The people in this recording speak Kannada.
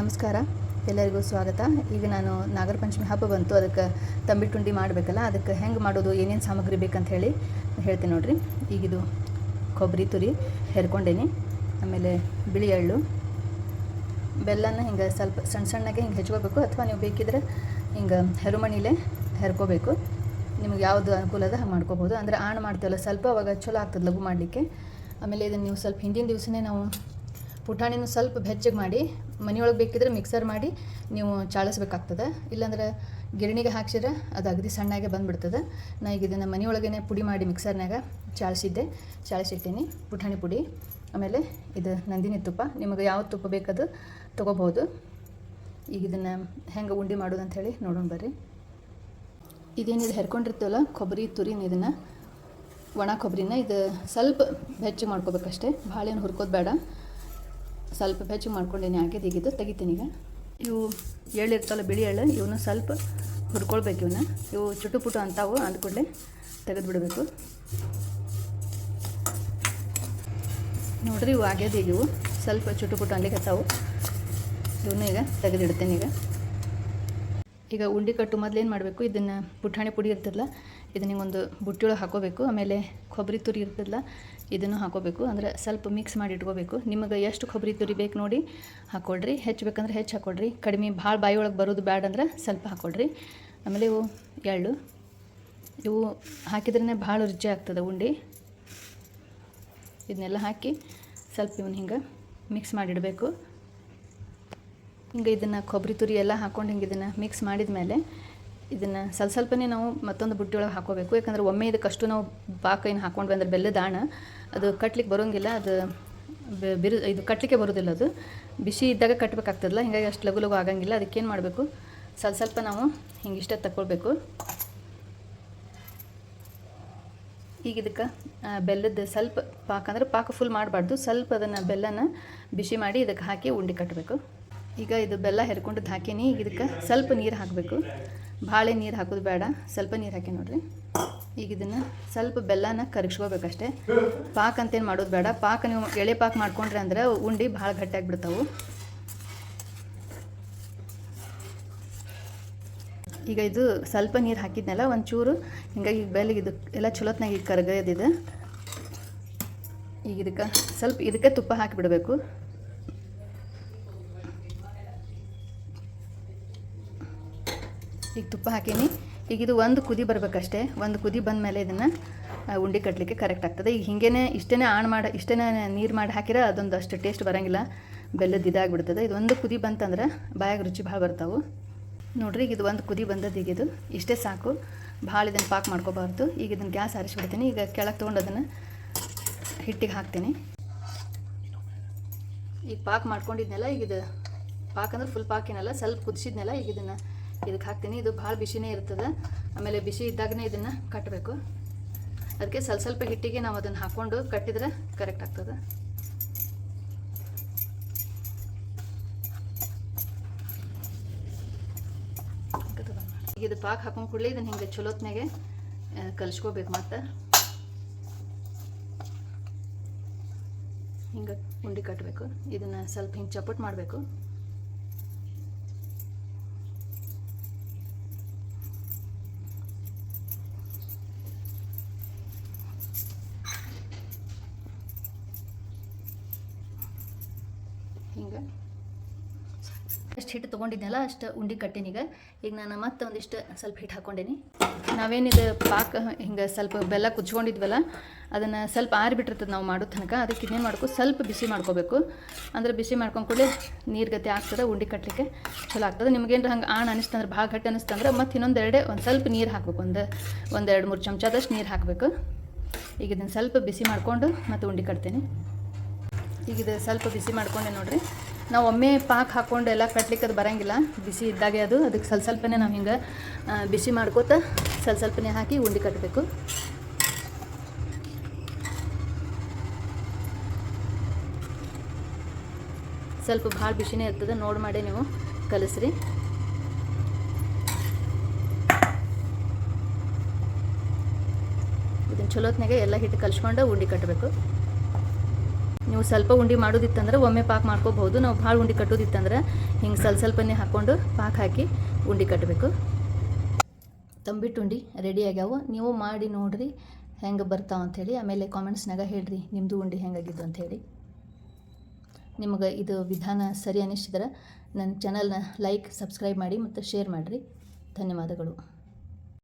ನಮಸ್ಕಾರ, ಎಲ್ಲರಿಗೂ ಸ್ವಾಗತ. ಈಗ ನಾನು ನಾಗರ ಪಂಚಮಿ ಹಬ್ಬ ಬಂತು, ಅದಕ್ಕೆ ತಂಬಿಟ್ಟು ಉಂಡೆ ಮಾಡಬೇಕಲ್ಲ, ಅದಕ್ಕೆ ಹೆಂಗೆ ಮಾಡೋದು, ಏನೇನು ಸಾಮಗ್ರಿ ಬೇಕಂತ ಹೇಳ್ತೀನಿ ನೋಡಿರಿ. ಈಗಿದು ಕೊಬ್ಬರಿ ತುರಿ ಹೆರ್ಕೊಂಡೇನಿ, ಆಮೇಲೆ ಬಿಳಿ ಎಳ್ಳು, ಬೆಲ್ಲನ ಹಿಂಗೆ ಸ್ವಲ್ಪ ಸಣ್ಣ ಸಣ್ಣಗೆ ಹಿಂಗೆ ಹೆಚ್ಕೋಬೇಕು, ಅಥವಾ ನೀವು ಬೇಕಿದ್ರೆ ಹಿಂಗೆ ಹೆರುಮಣಿಲೇ ಹೆರ್ಕೋಬೇಕು. ನಿಮ್ಗೆ ಯಾವುದು ಅನುಕೂಲ ಅದ ಹಾಗೆ ಮಾಡ್ಕೋಬೋದು. ಅಂದರೆ ಆಣ್ ಮಾಡ್ತೀವಲ್ಲ ಸ್ವಲ್ಪ, ಅವಾಗ ಚಲೋ ಆಗ್ತದೆ ಲಘು ಮಾಡಲಿಕ್ಕೆ. ಆಮೇಲೆ ಇದನ್ನು ನೀವು ಸ್ವಲ್ಪ ಹಿಂದಿನ ದಿವಸನೇ ನಾವು ಪುಟಾಣಿನೂ ಸ್ವಲ್ಪ ಬೆಚ್ಚಗೆ ಮಾಡಿ ಮನೆಯೊಳಗೆ ಬೇಕಿದ್ರೆ ಮಿಕ್ಸರ್ ಮಾಡಿ ನೀವು ಚಾಳಿಸ್ಬೇಕಾಗ್ತದೆ. ಇಲ್ಲಾಂದ್ರೆ ಗಿರಣಿಗೆ ಹಾಕ್ಸಿದ್ರೆ ಅದು ಅಗದಿ ಸಣ್ಣಗೆ ಬಂದುಬಿಡ್ತದೆ. ನಾ ಈಗ ಇದನ್ನು ಮನೆಯೊಳಗೇ ಪುಡಿ ಮಾಡಿ ಮಿಕ್ಸರ್ನಾಗ ಚಾಳಿಸಿಟ್ಟೀನಿ ಪುಟಾಣಿ ಪುಡಿ. ಆಮೇಲೆ ಇದು ನಂದಿನಿ ತುಪ್ಪ, ನಿಮಗೆ ಯಾವ ತುಪ್ಪ ಬೇಕದು ತೊಗೋಬೋದು. ಈಗ ಇದನ್ನು ಹೆಂಗೆ ಉಂಡೆ ಮಾಡೋದು ಅಂಥೇಳಿ ನೋಡೋಣ ಬರ್ರಿ. ಇದೇನಿದು ಹೆರ್ಕೊಂಡಿರ್ತೀವಲ್ಲ ಕೊಬ್ಬರಿ ತುರಿನ, ಇದನ್ನು ಒಣ ಕೊಬ್ಬರಿನ ಇದು ಸ್ವಲ್ಪ ಬೆಚ್ಚಗೆ ಮಾಡ್ಕೋಬೇಕಷ್ಟೇ, ಭಾಳ ಏನು ಹುರ್ಕೋದು ಬೇಡ. ಸ್ವಲ್ಪ ಬೆಚ್ಚಗೆ ಮಾಡ್ಕೊಂಡೇನೆ ಆಗ್ಯದ. ಈಗಿದು ತೆಗಿತೀನಿ. ಈಗ ಇವು ಎಳ್ಳು ಇರ್ತಲ್ಲ, ಬಿಳಿ ಎಳ್ಳು, ಇವನ್ನ ಸ್ವಲ್ಪ ಹುರ್ಕೊಳ್ಬೇಕು. ಇವು ಚುಟು ಪುಟು ಅಂತಾವು, ಅಂದ ಕೂಡಲೇ ತೆಗೆದು ಬಿಡಬೇಕು. ನೋಡ್ರಿ, ಇವು ಆಗ್ಯದ. ಈಗ ಇವು ಸ್ವಲ್ಪ ಚುಟು ಪುಟು ಅನ್ಲಿಕ್ಕತ್ತಾವು. ಇವನ್ನ ಈಗ ತೆಗೆದಿಡ್ತೇನೆ. ಈಗ ಉಂಡೆ ಕಟ್ಟು ಮೊದಲು ಏನು ಮಾಡಬೇಕು, ಇದನ್ನು ಪುಟಾಣಿ ಪುಡಿ ಇರ್ತದಲ್ಲ, ಇದನ್ನ ಒಂದು ಬುಟ್ಟಿಯೊಳಗೆ ಹಾಕೋಬೇಕು. ಆಮೇಲೆ ಕೊಬ್ಬರಿ ತುರಿ ಇರ್ತದಲ್ಲ, ಇದನ್ನು ಹಾಕೋಬೇಕು. ಅಂದರೆ ಸ್ವಲ್ಪ ಮಿಕ್ಸ್ ಮಾಡಿ ಇಟ್ಕೋಬೇಕು. ನಿಮಗೆ ಎಷ್ಟು ಕೊಬ್ಬರಿ ತುರಿ ಬೇಕು ನೋಡಿ ಹಾಕ್ಕೊಳ್ರಿ. ಹೆಚ್ಚಬೇಕಂದ್ರೆ ಹೆಚ್ಚು ಹಾಕ್ಕೊಳ್ರಿ, ಕಡಿಮೆ ಭಾಳ ಬಾಯಿ ಒಳಗೆ ಬರೋದು ಬೇಡ ಅಂದ್ರೆ ಸ್ವಲ್ಪ ಹಾಕ್ಕೊಳ್ರಿ. ಆಮೇಲೆ ಇವು ಎಳ್ಳು, ಇವು ಹಾಕಿದ್ರೇ ಭಾಳ ರುಚಿ ಆಗ್ತದೆ ಉಂಡೆ. ಇದನ್ನೆಲ್ಲ ಹಾಕಿ ಸ್ವಲ್ಪ ಇವನ್ನ ಹಿಂಗೆ ಮಿಕ್ಸ್ ಮಾಡಿಡಬೇಕು. ಹಿಂಗೆ ಇದನ್ನು ಕೊಬ್ಬರಿ ತುರಿ ಎಲ್ಲ ಹಾಕ್ಕೊಂಡು ಹಿಂಗೆ ಇದನ್ನು ಮಿಕ್ಸ್ ಮಾಡಿದ ಮೇಲೆ ಇದನ್ನು ಸ್ವಲ್ಪನೇ ನಾವು ಮತ್ತೊಂದು ಬುಟ್ಟಿ ಒಳಗೆ ಹಾಕೋಬೇಕು. ಯಾಕಂದ್ರೆ ಒಮ್ಮೆ ಇದಕ್ಕಷ್ಟು ನಾವು ಪಾಕ ಏನು ಹಾಕ್ಕೊಂಡ್ವಿ ಅಂದ್ರೆ ಬೆಲ್ಲದ ದಾಣ ಅದು ಕಟ್ಲಿಕ್ಕೆ ಬರೋಂಗಿಲ್ಲ. ಅದು ಇದು ಕಟ್ಟಲಿಕ್ಕೆ ಬರೋದಿಲ್ಲ. ಅದು ಬಿಸಿ ಇದ್ದಾಗ ಕಟ್ಟಬೇಕಾಗ್ತದಲ್ಲ, ಹೀಗಾಗಿ ಅಷ್ಟು ಲಘು ಲಘು ಆಗಂಗಿಲ್ಲ. ಅದಕ್ಕೇನು ಮಾಡಬೇಕು, ಸ್ವಲ್ಪ ನಾವು ಹಿಂಗಿಷ್ಟ ತಗೊಳ್ಬೇಕು. ಈಗ ಇದಕ್ಕೆ ಬೆಲ್ಲದ ಸ್ವಲ್ಪ ಪಾಕ, ಅಂದರೆ ಪಾಕ ಫುಲ್ ಮಾಡಬಾರ್ದು, ಸ್ವಲ್ಪ ಅದನ್ನು ಬೆಲ್ಲನ ಬಿಸಿ ಮಾಡಿ ಇದಕ್ಕೆ ಹಾಕಿ ಉಂಡೆ ಕಟ್ಟಬೇಕು. ಈಗ ಇದು ಬೆಲ್ಲ ಹೆರ್ಕೊಂಡದ್ದು ಹಾಕೀನಿ. ಈಗ ಇದಕ್ಕೆ ಸ್ವಲ್ಪ ನೀರು ಹಾಕಬೇಕು, ಭಾಳ ನೀರು ಹಾಕೋದು ಬೇಡ, ಸ್ವಲ್ಪ ನೀರು ಹಾಕಿ ನೋಡಿರಿ. ಈಗ ಇದನ್ನು ಸ್ವಲ್ಪ ಬೆಲ್ಲನ ಕರಗಿಸ್ಕೋಬೇಕಷ್ಟೇ, ಪಾಕ ಅಂತೇನು ಮಾಡೋದು ಬೇಡ. ಪಾಕ ನೀವು ಎಳೆ ಪಾಕ ಮಾಡ್ಕೊಂಡ್ರೆ ಅಂದ್ರೆ ಉಂಡೆ ಭಾಳ ಗಟ್ಟಿಯಾಗಿಬಿಡ್ತಾವೆ. ಈಗ ಇದು ಸ್ವಲ್ಪ ನೀರು ಹಾಕಿದ್ನಲ್ಲ, ಒಂಚೂರು ಹಿಂಗಾಗಿ ಈಗ ಬೆಲ್ಲಿಗೆ ಇದು ಎಲ್ಲ ಚಲೋತ್ನಾಗ ಈಗ ಕರಗದಿದೆ. ಈಗ ಇದಕ್ಕೆ ತುಪ್ಪ ಹಾಕಿಬಿಡಬೇಕು. ಈಗ ತುಪ್ಪ ಹಾಕೀನಿ. ಈಗ ಇದು ಒಂದು ಕುದಿ ಬರಬೇಕಷ್ಟೇ. ಒಂದು ಕುದಿ ಬಂದ ಮೇಲೆ ಇದನ್ನು ಉಂಡೆ ಕಟ್ಟಲಿಕ್ಕೆ ಕರೆಕ್ಟ್ ಆಗ್ತದೆ. ಈಗ ಇಷ್ಟೇ ನೀರು ಮಾಡಿ ಹಾಕಿದ್ರೆ ಅದೊಂದು ಅಷ್ಟು ಟೇಸ್ಟ್ ಬರೋಂಗಿಲ್ಲ, ಬೆಲ್ಲದ ಇದಾಗಿಬಿಡ್ತದೆ. ಇದು ಒಂದು ಕುದಿ ಬಂತಂದ್ರೆ ಬಾಯಾಗ ರುಚಿ ಭಾಳ ಬರ್ತಾವೆ ನೋಡ್ರಿ. ಈಗ ಇದು ಒಂದು ಕುದಿ ಬಂದದ್ದು, ಈಗ ಇದು ಇಷ್ಟೇ ಸಾಕು, ಭಾಳ ಇದನ್ನು ಪಾಕ ಮಾಡ್ಕೋಬಾರ್ದು. ಈಗ ಇದನ್ನು ಗ್ಯಾಸ್ ಆರಿಸ್ಬಿಡ್ತೀನಿ. ಈಗ ಕೆಳಗೆ ತೊಗೊಂಡು ಅದನ್ನು ಹಿಟ್ಟಿಗೆ ಹಾಕ್ತೀನಿ. ಈಗ ಪಾಕ ಮಾಡ್ಕೊಂಡಿದ್ನೆಲ್ಲ, ಈಗ ಇದು ಪಾಕ ಅಂದ್ರೆ ಫುಲ್ ಪಾಕೇನಲ್ಲ, ಸ್ವಲ್ಪ ಕುದಿಸಿದ್ನೆಲ್ಲ, ಈಗ ಇದಕ್ಕೆ ಹಾಕ್ತೀನಿ. ಇದು ಭಾಳ ಬಿಸಿನೇ ಇರ್ತದೆ. ಆಮೇಲೆ ಬಿಸಿ ಇದ್ದಾಗನೇ ಇದನ್ನು ಕಟ್ಟಬೇಕು. ಅದಕ್ಕೆ ಸ್ವಲ್ಪ ಹಿಟ್ಟಿಗೆ ನಾವು ಅದನ್ನು ಹಾಕ್ಕೊಂಡು ಕಟ್ಟಿದ್ರೆ ಕರೆಕ್ಟ್ ಆಗ್ತದೆ. ಈಗ ಇದು ಪಾಕ ಹಾಕೊಂಡು ಕೂಡಲೇ ಇದನ್ನು ಹಿಂಗೆ ಚಲೋತ್ನಾಗೆ ಕಲಿಸ್ಕೋಬೇಕು. ಮತ್ತು ಹಿಂಗೆ ಉಂಡೆ ಕಟ್ಟಬೇಕು. ಇದನ್ನು ಸ್ವಲ್ಪ ಹಿಂಗೆ ಚಪ್ಪಟ್ ಮಾಡಬೇಕು. ಹಿಂಗೆ ಎಷ್ಟು ಹಿಟ್ಟು ತೊಗೊಂಡಿದ್ನಲ್ಲ ಅಷ್ಟು ಉಂಡೆ ಕಟ್ಟೀನಿ. ಈಗ ನಾನು ಮತ್ತೆ ಒಂದಿಷ್ಟು ಸ್ವಲ್ಪ ಹಿಟ್ಟು ಹಾಕ್ಕೊಂಡೀನಿ. ನಾವೇನಿದು ಪಾಕ ಹಿಂಗೆ ಸ್ವಲ್ಪ ಬೆಲ್ಲ ಕುಚ್ಕೊಂಡಿದ್ವಲ್ಲ, ಅದನ್ನು ಸ್ವಲ್ಪ ಆರಿಬಿಟ್ಟಿರ್ತದೆ ನಾವು ಮಾಡೋ ತನಕ. ಅದಕ್ಕೆ ಇನ್ನೇನು ಮಾಡ್ಕೊ, ಸ್ವಲ್ಪ ಬಿಸಿ ಮಾಡ್ಕೋಬೇಕು. ಅಂದರೆ ಬಿಸಿ ಮಾಡ್ಕೊಂಡು ಕೂಡಲೇ ನೀರು ಗತಿ ಆಗ್ತದೆ, ಉಂಡೆ ಕಟ್ಟಲಿಕ್ಕೆ ಚಲೋ ಆಗ್ತದೆ. ನಿಮಗೇನು ಹಂಗೆ ಅನಿಸ್ತಂದ್ರೆ ಭಾಳ ಗಟ್ಟಿ ಅನಿಸ್ತಂದ್ರೆ ಮತ್ತು ಒಂದು ಸ್ವಲ್ಪ ನೀರು ಹಾಕಬೇಕು. ಒಂದು 2-3 ಚಮಚದಷ್ಟು ನೀರು ಹಾಕಬೇಕು. ಈಗ ಇದನ್ನು ಸ್ವಲ್ಪ ಬಿಸಿ ಮಾಡಿಕೊಂಡು ಮತ್ತು ಉಂಡೆ ಕಟ್ತೀನಿ. ಈಗ ಇದು ಸ್ವಲ್ಪ ಬಿಸಿ ಮಾಡ್ಕೊಂಡೆ ನೋಡಿರಿ. ನಾವು ಒಮ್ಮೆ ಪಾಕ ಹಾಕ್ಕೊಂಡು ಎಲ್ಲ ಕಟ್ಲಿಕ್ಕೆ ಅದು ಬರೋಂಗಿಲ್ಲ, ಬಿಸಿ ಇದ್ದಾಗೆ ಅದಕ್ಕೆ ಸ್ವಲ್ಪನೇ ನಾವು ಹಿಂಗೆ ಬಿಸಿ ಮಾಡ್ಕೋತ ಸ್ವಲ್ಪನೇ ಹಾಕಿ ಉಂಡೆ ಕಟ್ಟಬೇಕು. ಸ್ವಲ್ಪ ಭಾಳ ಬಿಸಿನೇ ಇರ್ತದೆ, ನೋಡಿ ಮಾಡಿ ನೀವು ಕಲಿಸ್ರಿ. ಇದನ್ನು ಚಲೋತ್ನಾಗೆ ಎಲ್ಲ ಹಿಟ್ಟು ಕಲಿಸ್ಕೊಂಡು ಉಂಡೆ ಕಟ್ಟಬೇಕು. ನೀವು ಸ್ವಲ್ಪ ಉಂಡೆ ಮಾಡೋದಿತ್ತಂದ್ರೆ ಒಮ್ಮೆ ಪಾಕ ಮಾಡ್ಕೋಬಹುದು. ನಾವು ಭಾಳ ಉಂಡೆ ಕಟ್ಟೋದಿತ್ತಂದ್ರೆ ಹಿಂಗೆ ಸ್ವಲ್ಪನೇ ಹಾಕ್ಕೊಂಡು ಪಾಕ ಹಾಕಿ ಉಂಡೆ ಕಟ್ಟಬೇಕು. ತಂಬಿಟ್ಟು ಉಂಡೆ ರೆಡಿ ಆಗ್ಯಾವ. ನೀವು ಮಾಡಿ ನೋಡಿರಿ ಹೆಂಗೆ ಬರ್ತಾವ ಅಂಥೇಳಿ. ಆಮೇಲೆ ಕಾಮೆಂಟ್ಸ್ನಾಗ ಹೇಳ್ರಿ ನಿಮ್ಮದು ಉಂಡೆ ಹೆಂಗಾಗಿದ್ದು ಅಂಥೇಳಿ. ನಿಮಗೆ ಇದು ವಿಧಾನ ಸರಿ ಅನ್ನಿಸಿದ್ರೆ ನನ್ನ ಚಾನಲ್ನ ಲೈಕ್ ಸಬ್ಸ್ಕ್ರೈಬ್ ಮಾಡಿ ಮತ್ತು ಶೇರ್ ಮಾಡಿರಿ. ಧನ್ಯವಾದಗಳು.